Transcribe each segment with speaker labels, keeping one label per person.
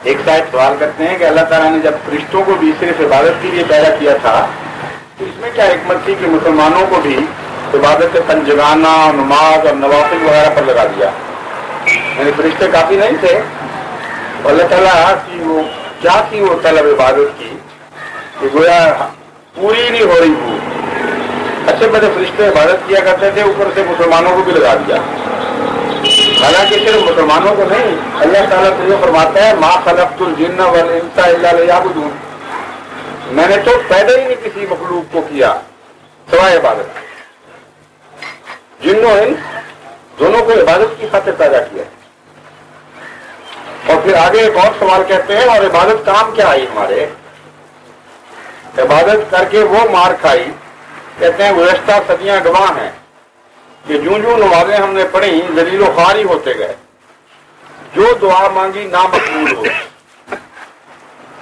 Speaker 1: ایک صاحب سوال کرتے ہیں کہ اللہ تعالیٰ نے جب فرشتوں کو بھی صرف عبادت کے لیے پیدا کیا تھا تو اس میں کیا حکمت تھی کہ مسلمانوں کو بھی عبادت پنجگانہ، نماز اور نوافل وغیرہ پر لگا دیا؟ یعنی فرشتے کافی نہیں تھے؟ اللہ تعالیٰ کی وہ کیا تھی وہ طلب عبادت کی کہ گویا پوری نہیں ہو رہی تھی؟ اچھے بڑے فرشتے عبادت کیا کرتے تھے، اوپر سے مسلمانوں کو بھی لگا دیا۔ حالانکہ صرف مسلمانوں کو نہیں، اللہ تعالیٰ تو یہ فرماتا ہے ما خلقت الجن والانس الا لیعبدون، میں نے تو پیدا ہی نہیں کسی مخلوق کو کیا سوائے عبادت۔ جن و انس دونوں کو عبادت کی خاطر پیدا کیا۔ اور پھر آگے ایک اور سوال کہتے ہیں اور عبادت کام کیا آئی ہمارے؟ عبادت کر کے وہ مار کھائی، کہتے ہیں گزشتہ صدیاں گواہ ہیں کہ جوں نمازیں ہم نے پڑھی ذلیل و خوار ہی ہوتے گئے، جو دعا مانگی نامقبول ہو،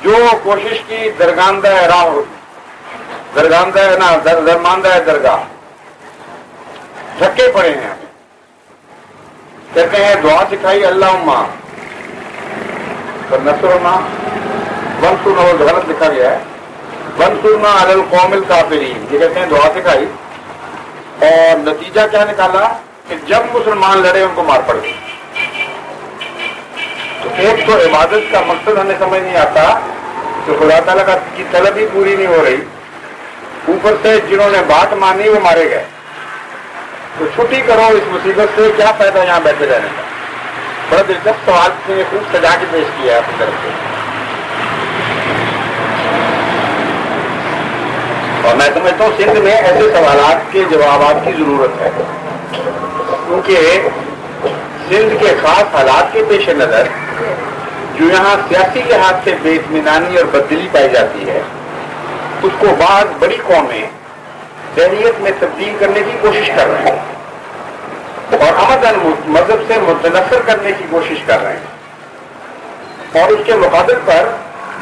Speaker 1: جو کوشش کی درگاندہ راہ ہو، درماندہ درگاہ، دھکے پڑے ہیں ہمیں۔ کہتے ہیں دعا سکھائی اللہم نصرنا ونصرنا، غلط لکھا گیا ہے ونصرنا علی القوم الکافرین، یہ کہتے ہیں دعا سکھائی، اور نتیجہ کیا نکالا کہ جب مسلمان لڑے ان کو مار پڑ گئی۔ تو ایک تو عبادت کا مقصد ہمیں سمجھ نہیں آتا کہ خدا تعالیٰ کی طلب ہی پوری نہیں ہو رہی، اوپر سے جنہوں نے بات مانی وہ مارے گئے۔ تو چھٹی کرو اس مصیبت سے، کیا فائدہ یہاں بیٹھے رہنے کا؟ بڑا دلچسپ سوال اس نے خوب سجا کے پیش کیا ہے اپنی طرف سے، اور میں سمجھتا ہوں سندھ میں ایسے سوالات کے جوابات کی ضرورت ہے، کیونکہ سندھ کے خاص حالات کے پیش نظر جو یہاں سیاسی لحاظ سے بے اطمینانی اور بددلی پائی جاتی ہے، اس کو بعض بڑی قومیں ذہنیت میں تبدیل کرنے کی کوشش کر رہے ہیں اور عمداً مذہب سے متنفر کرنے کی کوشش کر رہے ہیں، اور اس کے مقابل پر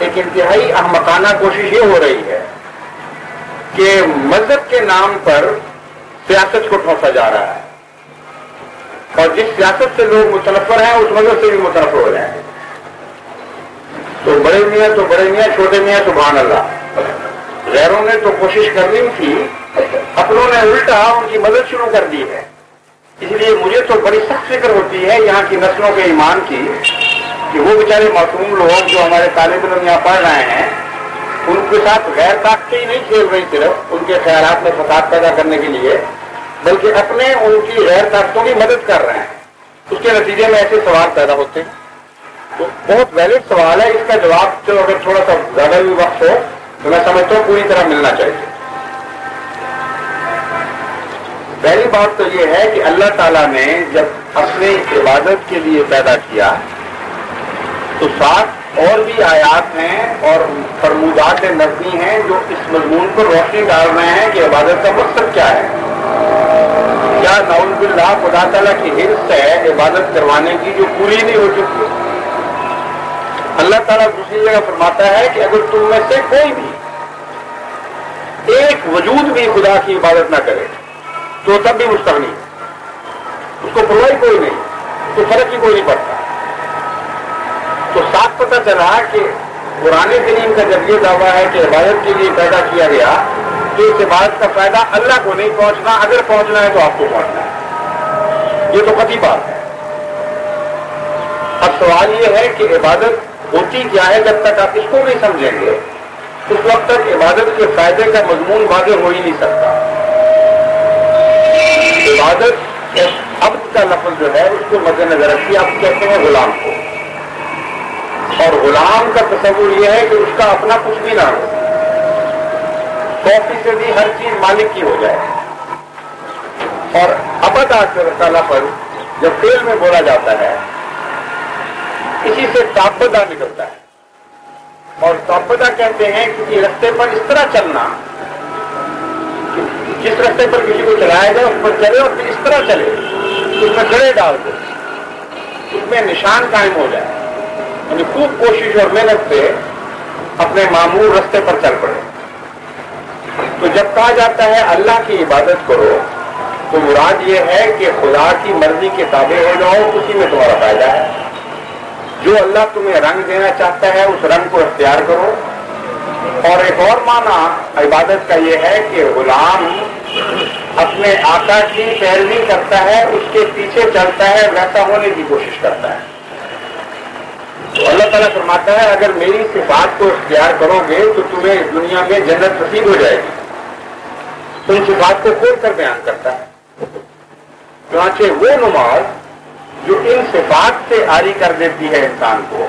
Speaker 1: ایک انتہائی احمقانہ کوشش یہ ہو رہی ہے کہ مذہب کے نام پر سیاست کو ٹھونسا جا رہا ہے، اور جس سیاست سے لوگ متنفر ہیں اس مذہب سے بھی متنفر ہو جائیں گے۔ تو بڑے میاں چھوٹے میاں سبحان اللہ، غیروں نے تو کوشش کرنی تھی، اپنوں نے الٹا ان کی مدد شروع کر دی ہے۔ اس لیے مجھے تو بڑی سخت فکر ہوتی ہے یہاں کی نسلوں کے ایمان کی، کہ وہ بیچارے معصوم لوگ جو ہمارے طالب علم یہاں پڑھ رہے ہیں، ان کے ساتھ غیر طاقتیں ہی نہیں کھیل رہی صرف ان کے خیالات میں فساد پیدا کرنے کے لیے، بلکہ اپنے ان کی غیر طاقتوں کی مدد کر رہے ہیں۔ اس کے نتیجے میں ایسے سوال پیدا ہوتے ہیں۔ تو بہت ویلڈ سوال ہے، اس کا جواب چلو اگر تھوڑا سا زیادہ بھی وقت ہو تو میں سمجھتا ہوں پوری طرح ملنا چاہیے۔ پہلی بات تو یہ ہے کہ اللہ تعالیٰ نے جب اپنے عبادت کے لیے پیدا کیا تو ساتھ اور بھی آیات ہیں اور فرمودات نظمی ہیں جو اس مضمون پر روشنی ڈال رہے ہیں کہ عبادت کا مقصد کیا ہے۔ کیا نعوذ باللہ خدا تعالیٰ کی حرص ہے عبادت کروانے کی جو پوری نہیں ہو چکی؟ اللہ تعالیٰ دوسری جگہ فرماتا ہے کہ اگر تم میں سے کوئی بھی ایک وجود بھی خدا کی عبادت نہ کرے تو تب بھی مستغنی، اس کو پرواہ کوئی نہیں، تو فرق ہی کوئی نہیں پڑتا۔ تو صاف پتہ چلا کہ قرآن کریم کا جب یہ دعویٰ ہے کہ عبادت کے لیے پیدا کیا گیا تو اس عبادت کا فائدہ اللہ کو نہیں پہنچنا، اگر پہنچنا ہے تو آپ کو پہنچنا ہے، یہ تو قطعی بات ہے۔ اب سوال یہ ہے کہ عبادت ہوتی کیا ہے؟ جب تک آپ اس کو نہیں سمجھیں گے اس وقت تک عبادت کے فائدے کا مضمون واضح ہو ہی نہیں سکتا۔ عبادت عبد کا لفظ جو ہے اس کو مد نظر رکھیے، آپ کہتے ہیں غلام کو، اور غلام کا تصور یہ ہے کہ اس کا اپنا کچھ بھی نہ ہو، 100% ہر چیز مالک کی ہو جائے۔ اور عبد کا لفظ جب فعل میں بولا جاتا ہے اسی سے تعبدہ نکلتا ہے، اور تعبدہ کہتے ہیں کسی رستے پر اس طرح چلنا، جس رستے پر کسی کو چلایا جائے اس پر چلے اور پھر اس طرح چلے، اس میں گڑے ڈال دے، اس میں نشان قائم ہو جائے، یعنی خوب کوشش اور محنت سے اپنے معمول رستے پر چل پڑے۔ تو جب کہا جاتا ہے اللہ کی عبادت کرو تو مراد یہ ہے کہ خدا کی مرضی کے تابع ہو جاؤ، اسی میں تمہارا فائدہ ہے۔ جو اللہ تمہیں رنگ دینا چاہتا ہے اس رنگ کو اختیار کرو. اور ایک اور معنی عبادت کا یہ ہے کہ غلام اپنے آقا کی پیروی کرتا ہے، اس کے پیچھے چلتا ہے، ویسا ہونے کی کوشش کرتا ہے. تو اللہ تعالیٰ فرماتا ہے اگر میری صفات کو اختیار کرو گے تو تمہیں دنیا میں جنت نصیب ہو جائے گی. تو ان صفات کو کھول کر بیان کرتا ہے. چنانچہ وہ نماز جو ان صفات سے عاری کر دیتی ہے انسان کو،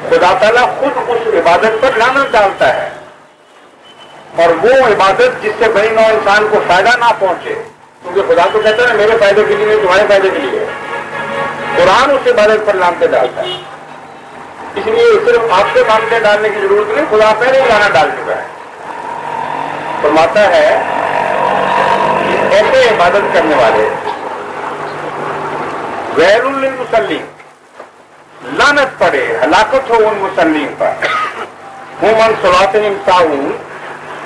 Speaker 1: خدا تعالیٰ خود اس عبادت پر لعنت ڈالتا ہے. اور وہ عبادت جس سے بڑی نو انسان کو فائدہ نہ پہنچے، کیونکہ خدا تو کہتا ہے میرے فائدے کے لیے نہیں، تمہارے فائدے کے لیے. قرآن اس عبادت پر لعنتیں ڈالتا ہے. اس لیے صرف آپ کو لعنتیں ڈالنے کی ضرورت نہیں، خدا پہلے ہی لعنت ڈال چکا ہے. فرماتا ہے کہ ایسے عبادت کرنے والے ویل للمصلین، لعنت پڑے، ہلاکت ہو ان مصلین پر. ہم عن صلاتہم ساہون،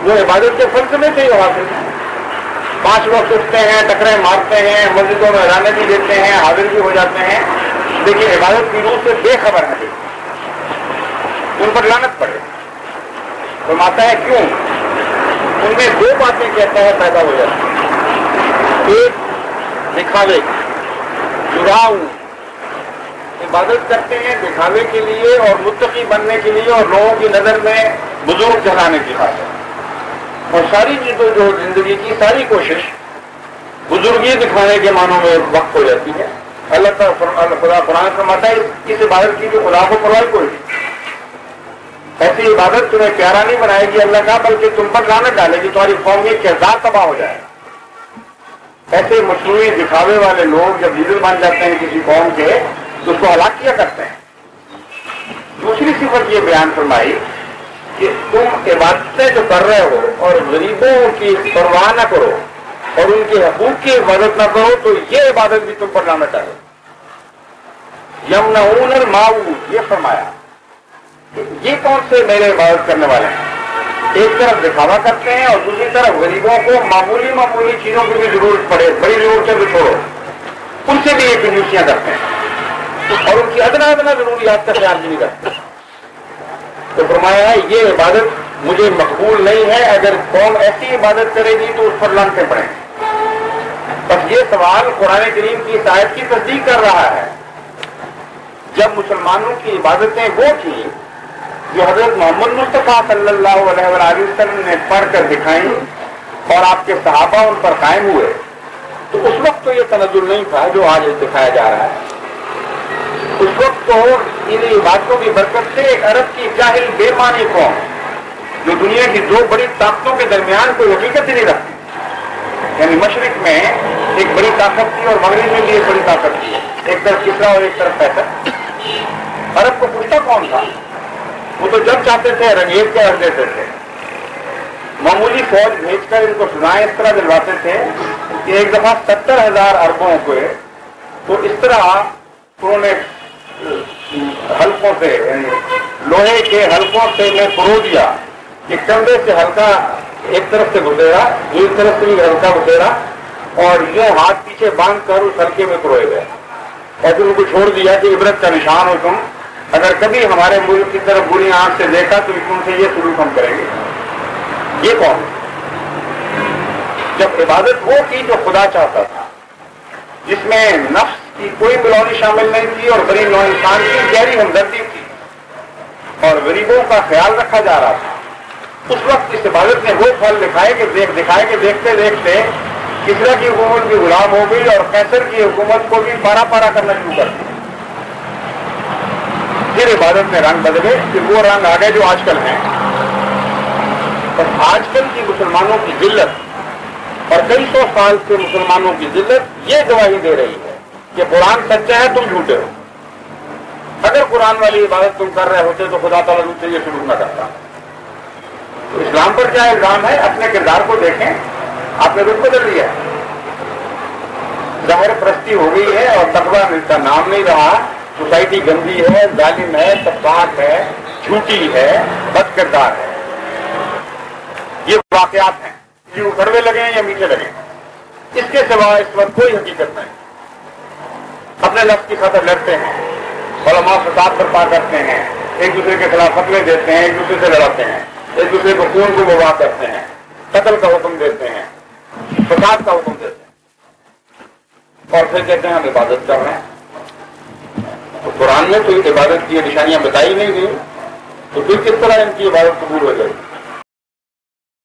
Speaker 1: وہ عبادت کے فلسفے سے ہی حاصل ہیں. 5 وقت اٹھتے ہیں، ٹکرے مارتے ہیں، مسجدوں میں اذانیں بھی دیتے ہیں، حاضر بھی ہو جاتے ہیں، لیکن عبادت کی روح سے بے خبر ہیں. ان پر لعنت پڑے. فرماتا ہے کیوں؟ ان میں 2 باتیں کہتا ہے پیدا ہو جاتی ہیں. ایک دکھاوے، جراؤ، عبادت کرتے ہیں دکھاوے کے لیے اور متقی بننے کے لیے اور لوگوں کی نظر میں بزرگ جلانے کی خاطر. اور ساری چیزوں جو زندگی کی ساری کوشش بزرگی دکھانے کے معنوں میں وقت ہو جاتی ہے. اللہ تعالیٰ خدا قرآن فرماتا ہے اس عبادت کی جو خدا کو پرواہ کوئی نہیں. ایسی عبادت تمہیں پیارا نہیں بنائے گی اللہ کا، بلکہ تم پر لعنت ڈالے گی، تمہاری قوم کا کردار تباہ ہو جائے گا. ایسے مصنوعی دکھاوے والے لوگ جب لیڈر بن جاتے ہیں کسی قوم کے تو اس کو ہلاک کیا کرتے ہیں. دوسری صفت یہ بیان فرمائی کہ تم عبادتیں جو کر رہے ہو اور غریبوں کی پرواہ نہ کرو اور ان کے حقوق کی حفاظت نہ کرو تو یہ عبادت بھی تم پر لعنت ڈالے. یمنعون الماعون، یہ فرمایا کہ یہ کون سے میرے عبادت کرنے والے ہیں؟ ایک طرف دکھاوا کرتے ہیں اور دوسری طرف غریبوں کو معمولی معمولی چیزوں کی بھی ضرورت پڑے، بڑی ضرورتیں بھی چھوڑو، ان سے بھی یہ کنجوسیاں کرتے ہیں اور ان کی ادنا ادنا ضروریات کا خیال بھی نہیں کرتے. تو فرمایا ہے یہ عبادت مجھے مقبول نہیں ہے. اگر قوم ایسی عبادت کرے گی تو اس پر لعنتیں پڑیں. بس یہ سوال قرآن کریم کی اس آیت کی تصدیق کر رہا ہے. جب مسلمانوں کی عبادتیں وہ تھیں جو حضرت محمد مصطفیٰ صلی اللہ علیہ وآلہ وسلم نے پڑھ کر دکھائیں اور آپ کے صحابہ ان پر قائم ہوئے، تو اس وقت تو یہ تنزل نہیں تھا جو آج دکھایا جا رہا ہے. اس وقت تو ان عبادتوں کی برکت سے ایک عرب کی جاہل بے معنی قوم جو دنیا کی 2 بڑی طاقتوں کے درمیان کوئی حقیقت ہی نہیں رکھتی، یعنی مشرق میں ایک بڑی طاقت تھی اور مغرب میں بھی ایک بڑی طاقت تھی، ایک طرف کسرا اور ایک طرف پیسہ. عرب کو پوچھتا کون تھا؟ وہ تو جب چاہتے تھے رنگیز کے رکھ دیتے تھے، معمولی فوج بھیج کر ان کو سنائے اس طرح دلواتے تھے کہ ایک دفعہ 70,000 عربوں کو تو اس طرح انہوں نے حلقوں سے، یعنی لوہے کے حلقوں سے میں پرو دیا کہ کندھے سے ہلکا ایک طرف سے گزرا، ایک طرف سے بھی ہلکا گزرا اور یہ ہاتھ پیچھے باندھ کر اس حلقے میں پروئے گئے. ایسے ان کو چھوڑ دیا کہ عبرت کا نشان ہو تم، اگر کبھی ہمارے ملک کی طرف بری آنکھ سے دیکھا تو ان سے یہ سلوک ہم کریں گے. یہ کون؟ جب عبادت وہ کی جو خدا چاہتا تھا، جس میں نفس کی کوئی ملونی شامل نہیں تھی اور غریب نو انسان کی گہری ہمدردی تھی اور غریبوں کا خیال رکھا جا رہا تھا، اس وقت اس عبادت نے وہ پھل دکھائے کہ دیکھتے دیکھتے کسرا کی حکومت بھی غلام ہو گئی اور قیصر کی حکومت کو بھی پارا پارا کرنا شروع کر دیا. پھر عبادت میں رنگ بدلے کہ وہ رنگ آ گئے جو آج کل ہیں. اور آج کل کی مسلمانوں کی ذلت اور کئی 100 سال سے مسلمانوں کی ذلت یہ گواہی دے رہی ہے کہ قرآن سچا ہے، تم جھوٹے ہو. اگر قرآن والی عبادت تم کر رہے ہوتے تو خدا تعالیٰ تم سے یہ شروع نہ کرتا. تو اسلام پر کیا الزام ہے؟ اپنے کردار کو دیکھیں، آپ نے رخ بدل لیا، ظاہر پرستی ہو گئی ہے اور تقویٰ کا نام نہیں رہا. سوسائٹی گندی ہے، ظالم ہے، سفاک ہے، جھوٹی ہے، بد کردار ہے. یہ واقعات ہیں، یہ کڑوے لگے یا میٹھے لگے، اس کے سوا اس وقت کوئی حقیقت نہیں. اپنے لفظ کی خاطر لڑتے ہیں، علماء فساد برپا کرتے ہیں، ایک دوسرے کے خلاف فتوے دیتے ہیں، ایک دوسرے سے لڑاتے ہیں، ایک دوسرے کو خون کو مباح کرتے ہیں، قتل کا حکم دیتے ہیں، فساد کا حکم دیتے ہیں، اور پھر کہتے ہیں ہم عبادت کر رہے ہیں۔ تو قرآن میں تو عبادت کی نشانیاں بتائی نہیں گئی، تو پھر کس طرح ان کی عبادت قبول ہو جائے گی؟